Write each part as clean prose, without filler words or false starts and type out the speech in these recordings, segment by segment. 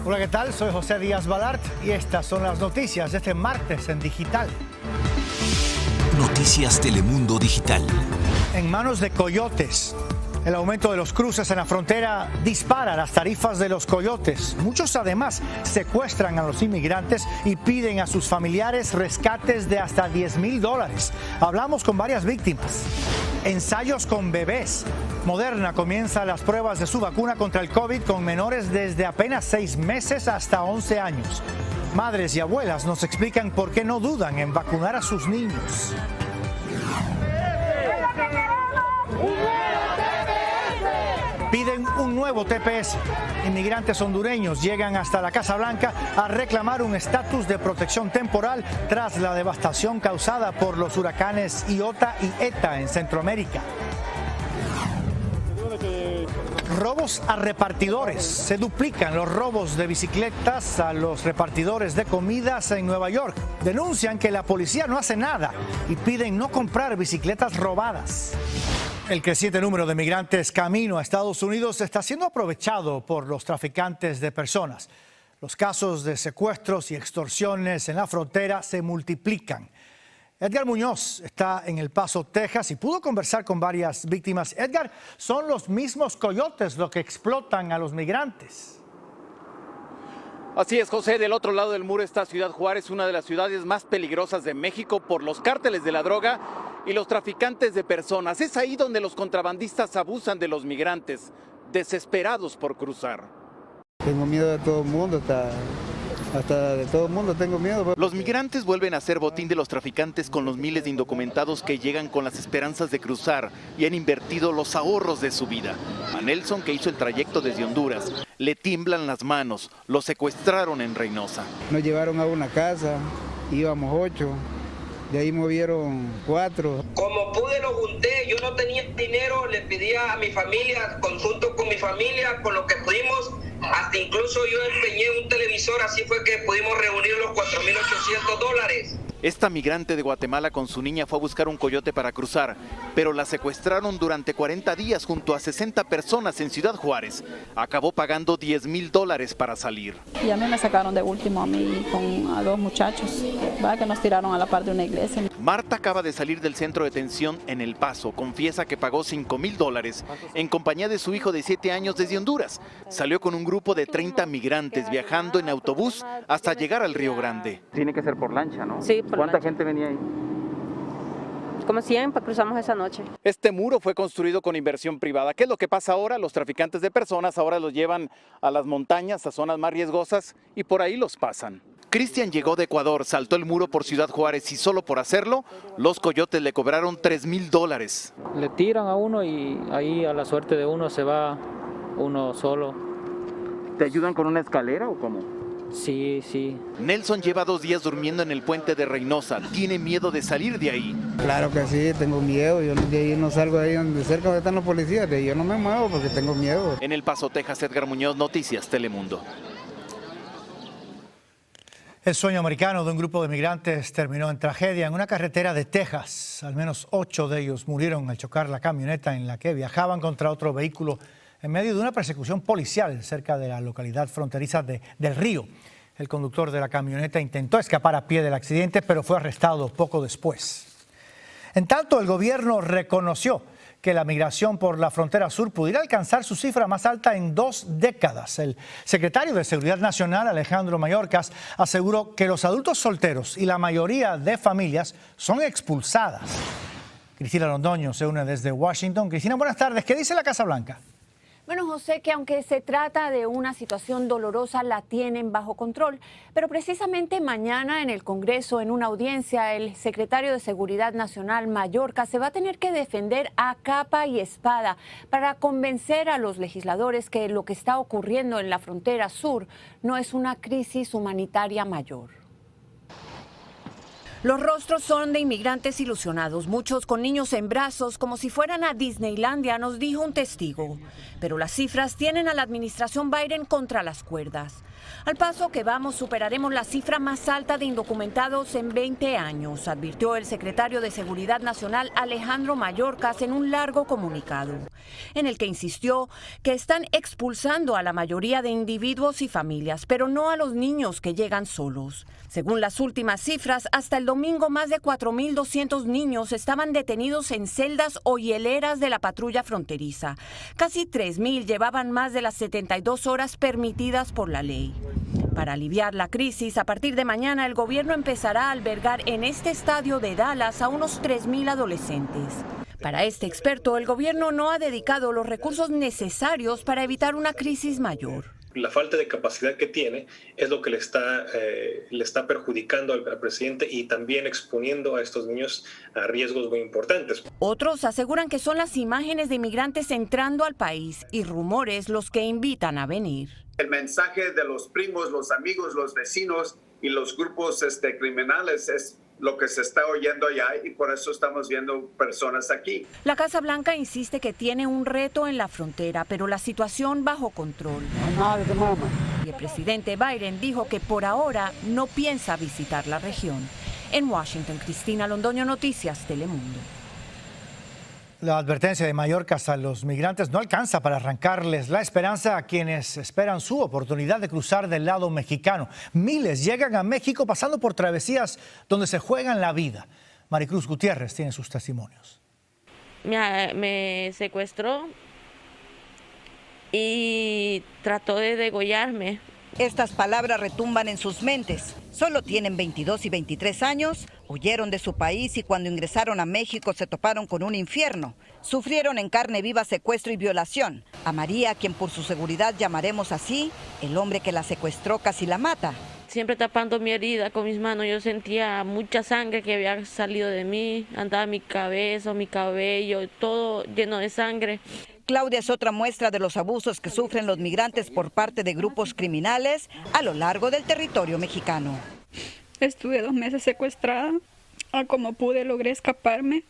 Hola, ¿qué tal? Soy José Díaz Balart y estas son las noticias de este martes en Digital. Noticias Telemundo Digital. En manos de coyotes. El aumento de los cruces en la frontera dispara las tarifas de los coyotes. Muchos además secuestran a los inmigrantes y piden a sus familiares rescates de hasta $10,000. Hablamos con varias víctimas. Ensayos con bebés. Moderna comienza las pruebas de su vacuna contra el COVID con menores desde apenas 6 meses hasta 11 años. Madres y abuelas nos explican por qué no dudan en vacunar a sus niños. Piden un nuevo TPS. Inmigrantes hondureños llegan hasta la Casa Blanca a reclamar un estatus de protección temporal tras la devastación causada por los huracanes Iota y Eta en Centroamérica. Robos a repartidores. Se duplican los robos de bicicletas a los repartidores de comidas en Nueva York. Denuncian que la policía no hace nada y piden no comprar bicicletas robadas. El creciente número de migrantes camino a Estados Unidos está siendo aprovechado por los traficantes de personas. Los casos de secuestros y extorsiones en la frontera se multiplican. Edgar Muñoz está en El Paso, Texas, y pudo conversar con varias víctimas. Edgar, ¿son los mismos coyotes los que explotan a los migrantes? Así es, José. Del otro lado del muro está Ciudad Juárez, una de las ciudades más peligrosas de México por los cárteles de la droga y los traficantes de personas. Es ahí donde los contrabandistas abusan de los migrantes, desesperados por cruzar. Tengo miedo de todo el mundo, hasta de todo el mundo tengo miedo. Los migrantes vuelven a ser botín de los traficantes con los miles de indocumentados que llegan con las esperanzas de cruzar y han invertido los ahorros de su vida. A Nelson, que hizo el trayecto desde Honduras, le tiemblan las manos, lo secuestraron en Reynosa. Nos llevaron a una casa, íbamos 8, de ahí movieron 4. Como pude lo junté, yo no tenía dinero, le pedía a mi familia, conjunto con mi familia, con lo que pudimos, hasta incluso yo empeñé un televisor, así fue que pudimos reunir los $4,800. Esta migrante de Guatemala con su niña fue a buscar un coyote para cruzar, pero la secuestraron durante 40 días junto a 60 personas en Ciudad Juárez. Acabó pagando $10,000 para salir. Y a mí me sacaron de último a mí a 2 muchachos, que nos tiraron a la par de una iglesia. Marta acaba de salir del centro de detención en El Paso. Confiesa que pagó $5,000 en compañía de su hijo de 7 años desde Honduras. Salió con un grupo de 30 migrantes viajando en autobús hasta llegar al Río Grande. Tiene que ser por lancha, ¿no? Sí. ¿Cuánta gente venía ahí? Como 100, cruzamos esa noche. Este muro fue construido con inversión privada. ¿Qué es lo que pasa ahora? Los traficantes de personas ahora los llevan a las montañas, a zonas más riesgosas, y por ahí los pasan. Cristian llegó de Ecuador, saltó el muro por Ciudad Juárez y solo por hacerlo, los coyotes le cobraron $3,000. Le tiran a uno y ahí a la suerte de uno se va uno solo. ¿Te ayudan con una escalera o cómo? Sí, sí. Nelson lleva 2 días durmiendo en el puente de Reynosa. Tiene miedo de salir de ahí. Claro que sí, tengo miedo. Yo de ahí no salgo de ahí donde cerca donde están los policías. De ahí yo no me muevo porque tengo miedo. En El Paso, Texas, Edgar Muñoz, Noticias Telemundo. El sueño americano de un grupo de migrantes terminó en tragedia en una carretera de Texas. Al menos 8 de ellos murieron al chocar la camioneta en la que viajaban contra otro vehículo en medio de una persecución policial cerca de la localidad fronteriza del Río. El conductor de la camioneta intentó escapar a pie del accidente, pero fue arrestado poco después. En tanto, el gobierno reconoció que la migración por la frontera sur pudiera alcanzar su cifra más alta en 2 décadas. El secretario de Seguridad Nacional, Alejandro Mayorkas, aseguró que los adultos solteros y la mayoría de familias son expulsadas. Cristina Londoño se une desde Washington. Cristina, buenas tardes. ¿Qué dice la Casa Blanca? Bueno, José, que aunque se trata de una situación dolorosa, la tienen bajo control. Pero precisamente mañana en el Congreso, en una audiencia, el secretario de Seguridad Nacional, Mayorkas, se va a tener que defender a capa y espada para convencer a los legisladores que lo que está ocurriendo en la frontera sur no es una crisis humanitaria mayor. Los rostros son de inmigrantes ilusionados, muchos con niños en brazos, como si fueran a Disneylandia, nos dijo un testigo. Pero las cifras tienen a la administración Biden contra las cuerdas. Al paso que vamos, superaremos la cifra más alta de indocumentados en 20 años, advirtió el secretario de Seguridad Nacional Alejandro Mayorkas en un largo comunicado, en el que insistió que están expulsando a la mayoría de individuos y familias, pero no a los niños que llegan solos. Según las últimas cifras, hasta el domingo más de 4.200 niños estaban detenidos en celdas o hieleras de la patrulla fronteriza. Casi 3.000 llevaban más de las 72 horas permitidas por la ley. Para aliviar la crisis, a partir de mañana el gobierno empezará a albergar en este estadio de Dallas a unos 3.000 adolescentes. Para este experto, el gobierno no ha dedicado los recursos necesarios para evitar una crisis mayor. La falta de capacidad que tiene es lo que le está perjudicando al presidente y también exponiendo a estos niños a riesgos muy importantes. Otros aseguran que son las imágenes de inmigrantes entrando al país y rumores los que invitan a venir. El mensaje de los primos, los amigos, los vecinos y los grupos criminales es lo que se está oyendo allá y por eso estamos viendo personas aquí. La Casa Blanca insiste que tiene un reto en la frontera, pero la situación bajo control. Y el presidente Biden dijo que por ahora no piensa visitar la región. En Washington, Cristina Londoño, Noticias Telemundo. La advertencia de Mayorkas a los migrantes no alcanza para arrancarles la esperanza a quienes esperan su oportunidad de cruzar del lado mexicano. Miles llegan a México pasando por travesías donde se juegan la vida. Maricruz Gutiérrez tiene sus testimonios. Me secuestró y trató de degollarme. Estas palabras retumban en sus mentes. Solo tienen 22 y 23 años, huyeron de su país y cuando ingresaron a México se toparon con un infierno. Sufrieron en carne viva secuestro y violación. A María, quien por su seguridad llamaremos así, el hombre que la secuestró casi la mata. Siempre tapando mi herida con mis manos, yo sentía mucha sangre que había salido de mí, andaba mi cabeza, mi cabello, todo lleno de sangre. Claudia es otra muestra de los abusos que sufren los migrantes por parte de grupos criminales a lo largo del territorio mexicano. Estuve 2 meses secuestrada, como pude logré escaparme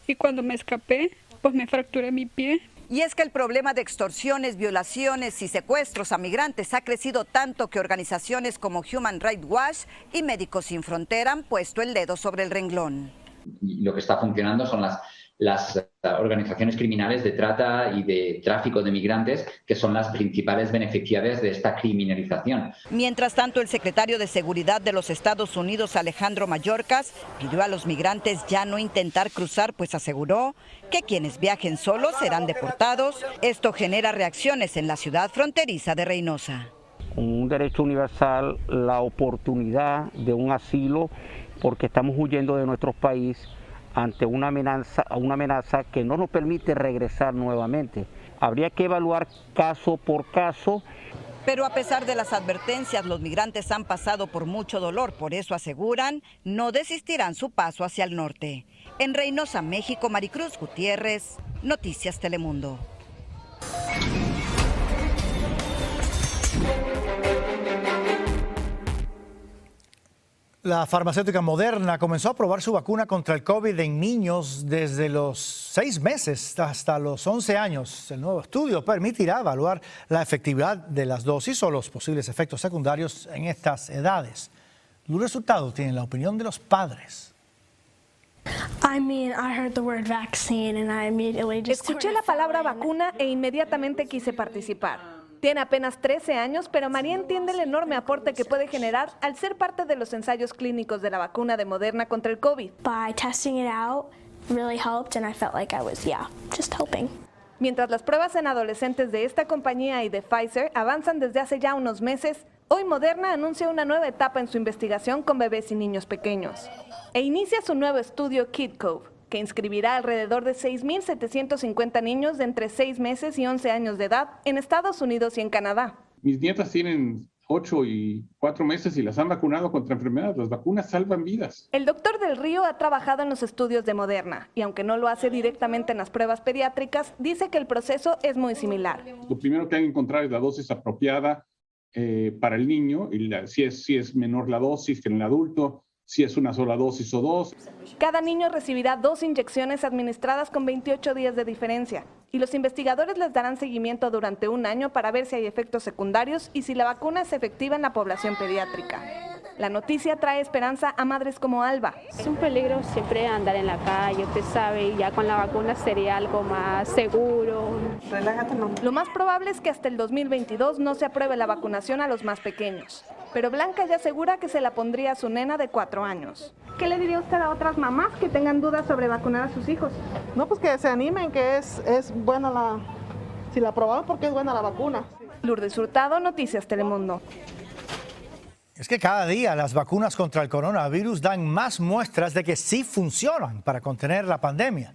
y cuando me escapé, pues me fracturé mi pie. Y es que el problema de extorsiones, violaciones y secuestros a migrantes ha crecido tanto que organizaciones como Human Rights Watch y Médicos Sin Frontera han puesto el dedo sobre el renglón. Lo que está funcionando son las organizaciones criminales de trata y de tráfico de migrantes, que son las principales beneficiarias de esta criminalización. Mientras tanto, el secretario de Seguridad de los Estados Unidos, Alejandro Mayorkas, pidió a los migrantes ya no intentar cruzar, pues aseguró que quienes viajen solos serán deportados. Esto genera reacciones en la ciudad fronteriza de Reynosa. Un derecho universal, la oportunidad de un asilo, porque estamos huyendo de nuestro país ante una amenaza que no nos permite regresar nuevamente. Habría que evaluar caso por caso. Pero a pesar de las advertencias, los migrantes han pasado por mucho dolor, por eso aseguran, no desistirán su paso hacia el norte. En Reynosa, México, Maricruz Gutiérrez, Noticias Telemundo. La farmacéutica Moderna comenzó a probar su vacuna contra el COVID en niños desde los 6 meses hasta los 11 años. El nuevo estudio permitirá evaluar la efectividad de las dosis o los posibles efectos secundarios en estas edades. Los resultados tienen la opinión de los padres. Escuché la palabra vacuna e inmediatamente quise participar. Tiene apenas 13 años, pero María entiende el enorme aporte que puede generar al ser parte de los ensayos clínicos de la vacuna de Moderna contra el COVID. Mientras las pruebas en adolescentes de esta compañía y de Pfizer avanzan desde hace ya unos meses, hoy Moderna anuncia una nueva etapa en su investigación con bebés y niños pequeños. E inicia su nuevo estudio KidCove, que inscribirá alrededor de 6.750 niños de entre 6 meses y 11 años de edad en Estados Unidos y en Canadá. Mis nietas tienen 8 y 4 meses y las han vacunado contra enfermedades. Las vacunas salvan vidas. El doctor del Río ha trabajado en los estudios de Moderna y aunque no lo hace directamente en las pruebas pediátricas, dice que el proceso es muy similar. Lo primero que hay que encontrar es la dosis apropiada para el niño, y si es menor la dosis que en el adulto, si es una sola dosis o dos. Cada niño recibirá 2 inyecciones administradas con 28 días de diferencia y los investigadores les darán seguimiento durante 1 año para ver si hay efectos secundarios y si la vacuna es efectiva en la población pediátrica. La noticia trae esperanza a madres como Alba. Es un peligro siempre andar en la calle, usted sabe, y ya con la vacuna sería algo más seguro. Relájate, mamá. Lo más probable es que hasta el 2022 no se apruebe la vacunación a los más pequeños. Pero Blanca ya asegura que se la pondría a su nena de 4 años. ¿Qué le diría usted a otras mamás que tengan dudas sobre vacunar a sus hijos? No, pues que se animen, que es buena si la aprobamos porque es buena la vacuna. Lourdes Hurtado, Noticias Telemundo. Es que cada día las vacunas contra el coronavirus dan más muestras de que sí funcionan para contener la pandemia.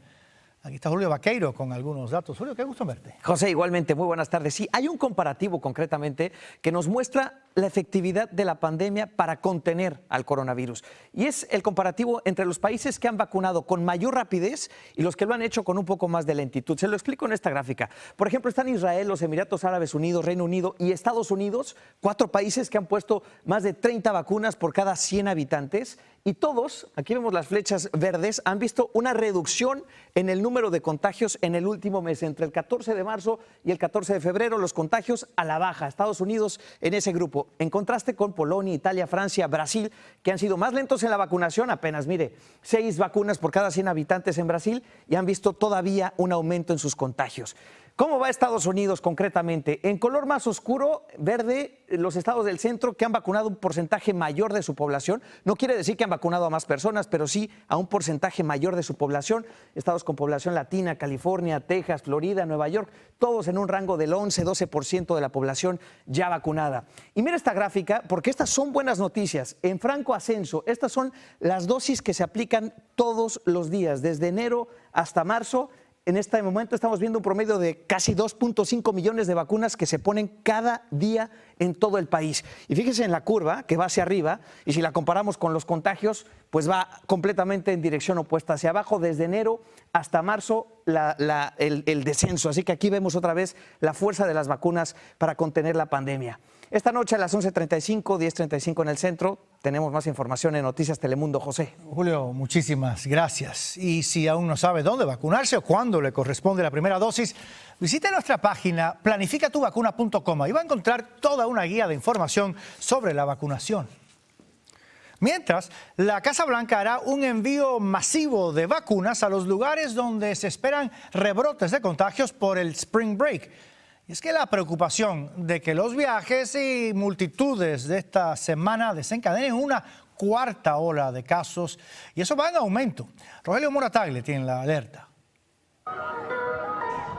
Aquí está Julio Vaqueiro con algunos datos. Julio, qué gusto verte. José, igualmente, muy buenas tardes. Sí, hay un comparativo concretamente que nos muestra la efectividad de la pandemia para contener al coronavirus. Y es el comparativo entre los países que han vacunado con mayor rapidez y los que lo han hecho con un poco más de lentitud. Se lo explico en esta gráfica. Por ejemplo, están Israel, los Emiratos Árabes Unidos, Reino Unido y Estados Unidos, 4 países que han puesto más de 30 vacunas por cada 100 habitantes. Y todos, aquí vemos las flechas verdes, han visto una reducción en el número de contagios en el último mes. Entre el 14 de marzo y el 14 de febrero, los contagios a la baja. Estados Unidos en ese grupo. En contraste con Polonia, Italia, Francia, Brasil, que han sido más lentos en la vacunación. Apenas, mire, 6 vacunas por cada 100 habitantes en Brasil y han visto todavía un aumento en sus contagios. ¿Cómo va Estados Unidos concretamente? En color más oscuro, verde, los estados del centro que han vacunado un porcentaje mayor de su población. No quiere decir que han vacunado a más personas, pero sí a un porcentaje mayor de su población. Estados con población latina, California, Texas, Florida, Nueva York, todos en un rango del 11-12% de la población ya vacunada. Y mira esta gráfica, porque estas son buenas noticias. En franco ascenso, estas son las dosis que se aplican todos los días, desde enero hasta marzo. En este momento estamos viendo un promedio de casi 2.5 millones de vacunas que se ponen cada día en todo el país. Y fíjense en la curva que va hacia arriba y si la comparamos con los contagios, pues va completamente en dirección opuesta hacia abajo. Desde enero hasta marzo el descenso. Así que aquí vemos otra vez la fuerza de las vacunas para contener la pandemia. Esta noche a las 11:35, 10:35 en el centro, tenemos más información en Noticias Telemundo. José. Julio, muchísimas gracias. Y si aún no sabe dónde vacunarse o cuándo le corresponde la primera dosis, visite nuestra página planificatuvacuna.com. Ahí va a encontrar toda una guía de información sobre la vacunación. Mientras, la Casa Blanca hará un envío masivo de vacunas a los lugares donde se esperan rebrotes de contagios por el Spring Break. Y es que la preocupación de que los viajes y multitudes de esta semana desencadenen una cuarta ola de casos, y eso va en aumento. Rogelio Morataglia tiene la alerta.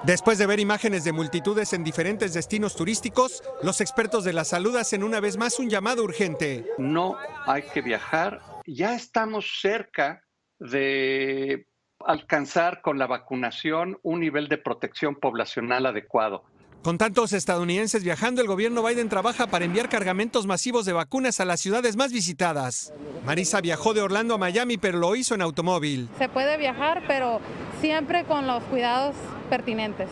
Después de ver imágenes de multitudes en diferentes destinos turísticos, los expertos de la salud hacen una vez más un llamado urgente. No hay que viajar. Ya estamos cerca de alcanzar con la vacunación un nivel de protección poblacional adecuado. Con tantos estadounidenses viajando, el gobierno Biden trabaja para enviar cargamentos masivos de vacunas a las ciudades más visitadas. Marisa viajó de Orlando a Miami, pero lo hizo en automóvil. Se puede viajar, pero siempre con los cuidados pertinentes.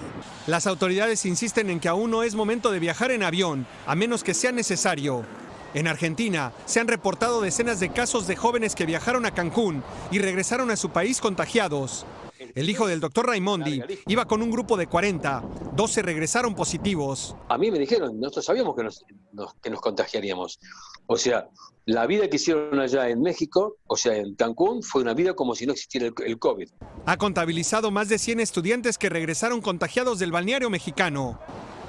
Las autoridades insisten en que aún no es momento de viajar en avión, a menos que sea necesario. En Argentina se han reportado decenas de casos de jóvenes que viajaron a Cancún y regresaron a su país contagiados. El hijo del doctor Raimondi iba con un grupo de 40, 12 regresaron positivos. A mí me dijeron, nosotros sabíamos que nos contagiaríamos. O sea, la vida que hicieron allá en México, o sea, en Cancún, fue una vida como si no existiera el COVID. Ha contabilizado más de 100 estudiantes que regresaron contagiados del balneario mexicano.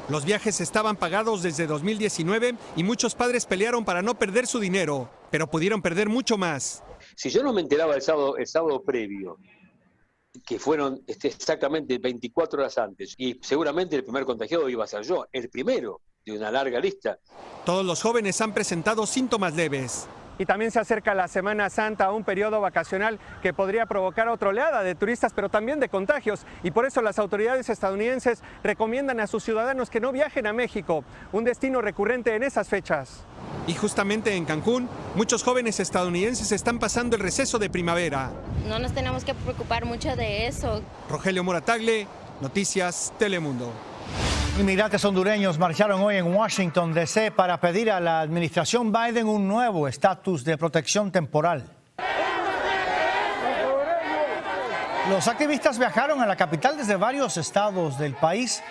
Los viajes estaban pagados desde 2019 y muchos padres pelearon para no perder su dinero, pero pudieron perder mucho más. Si yo no me enteraba el sábado previo, que fueron exactamente 24 horas antes, y seguramente el primer contagiado iba a ser yo, el primero de una larga lista. Todos los jóvenes han presentado síntomas leves. Y también se acerca la Semana Santa, un periodo vacacional que podría provocar otra oleada de turistas, pero también de contagios. Y por eso las autoridades estadounidenses recomiendan a sus ciudadanos que no viajen a México, un destino recurrente en esas fechas. Y justamente en Cancún, muchos jóvenes estadounidenses están pasando el receso de primavera. No nos tenemos que preocupar mucho de eso. Rogelio Morataglia, Noticias Telemundo. Inmigrantes hondureños marcharon hoy en Washington, D.C. para pedir a la administración Biden un nuevo estatus de protección temporal. Los activistas viajaron a la capital desde varios estados del país.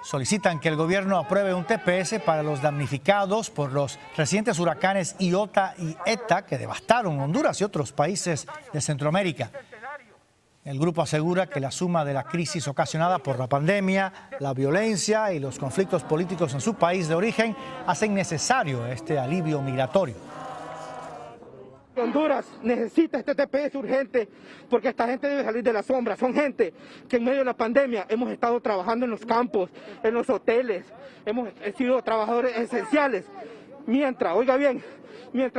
Solicitan que el gobierno apruebe un TPS para los damnificados por los recientes huracanes Iota y Eta que devastaron Honduras y otros países de Centroamérica. El grupo asegura que la suma de la crisis ocasionada por la pandemia, la violencia y los conflictos políticos en su país de origen hacen necesario este alivio migratorio. Honduras necesita este TPS urgente porque esta gente debe salir de la sombra. Son gente que en medio de la pandemia hemos estado trabajando en los campos, en los hoteles, hemos sido trabajadores esenciales. Mientras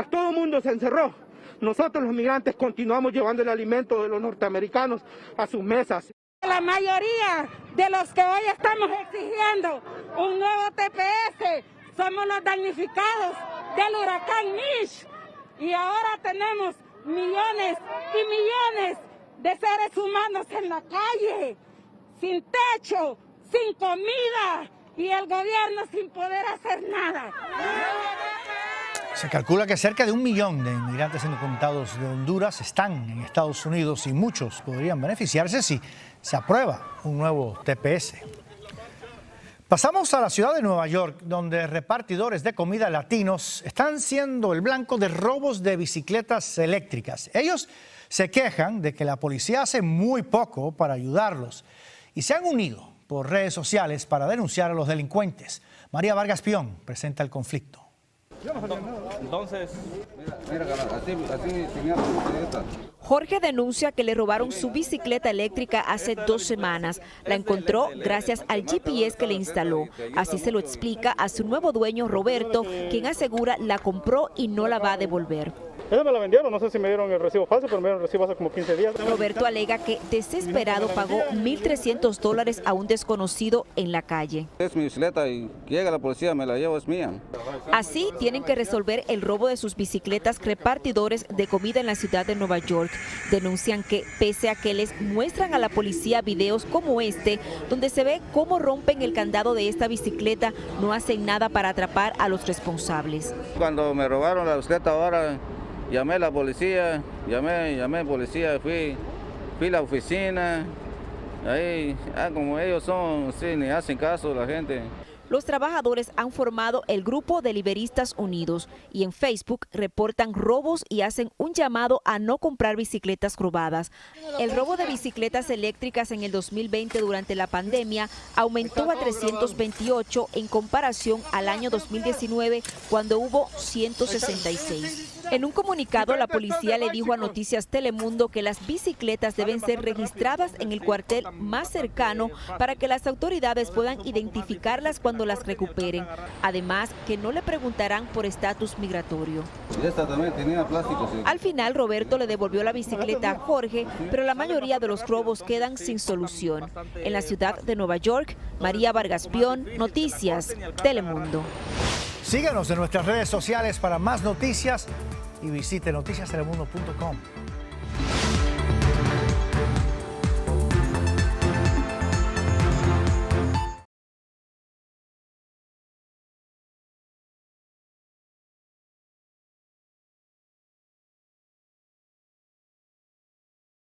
todo el mundo se encerró, nosotros los migrantes continuamos llevando el alimento de los norteamericanos a sus mesas. La mayoría de los que hoy estamos exigiendo un nuevo TPS somos los damnificados del huracán Mitch. Y ahora tenemos millones y millones de seres humanos en la calle, sin techo, sin comida y el gobierno sin poder hacer nada. Se calcula que cerca de 1 millón de inmigrantes indocumentados de Honduras están en Estados Unidos y muchos podrían beneficiarse si se aprueba un nuevo TPS. Pasamos a la ciudad de Nueva York, donde repartidores de comida latinos están siendo el blanco de robos de bicicletas eléctricas. Ellos se quejan de que la policía hace muy poco para ayudarlos y se han unido por redes sociales para denunciar a los delincuentes. María Vargas Pion presenta el conflicto. Entonces, Jorge denuncia que le robaron su bicicleta eléctrica hace 2 semanas. La encontró gracias al GPS que le instaló. Así se lo explica a su nuevo dueño, Roberto, quien asegura la compró y no la va a devolver. Ellos me la vendieron, no sé si me dieron el recibo falso, pero me dieron el recibo hace como 15 días. Roberto alega que desesperado pagó $1,300 a un desconocido en la calle. Es mi bicicleta y llega la policía, me la llevo, es mía. Así tienen que resolver el robo de sus bicicletas repartidores de comida en la ciudad de Nueva York. Denuncian que pese a que les muestran a la policía videos como este, donde se ve cómo rompen el candado de esta bicicleta, no hacen nada para atrapar a los responsables. Cuando me robaron la bicicleta ahora, llamé a la policía, llamé a policía, fui a la oficina, ahí, como ellos son, sí, ni hacen caso la gente. Los trabajadores han formado el grupo Deliveristas Unidos y en Facebook reportan robos y hacen un llamado a no comprar bicicletas robadas. El robo de bicicletas eléctricas en el 2020 durante la pandemia aumentó a 328 en comparación al año 2019 cuando hubo 166. En un comunicado, la policía le dijo a Noticias Telemundo que las bicicletas deben ser registradas en el cuartel más cercano para que las autoridades puedan identificarlas cuando las recuperen. Además, que no le preguntarán por estatus migratorio. Esta también tenía plástico, sí. Al final, Roberto le devolvió la bicicleta a Jorge, pero la mayoría de los robos quedan sin solución. En la ciudad de Nueva York, María Vargas Pion, Noticias Telemundo. Síganos en nuestras redes sociales para más noticias y visite noticiastelemundo.com.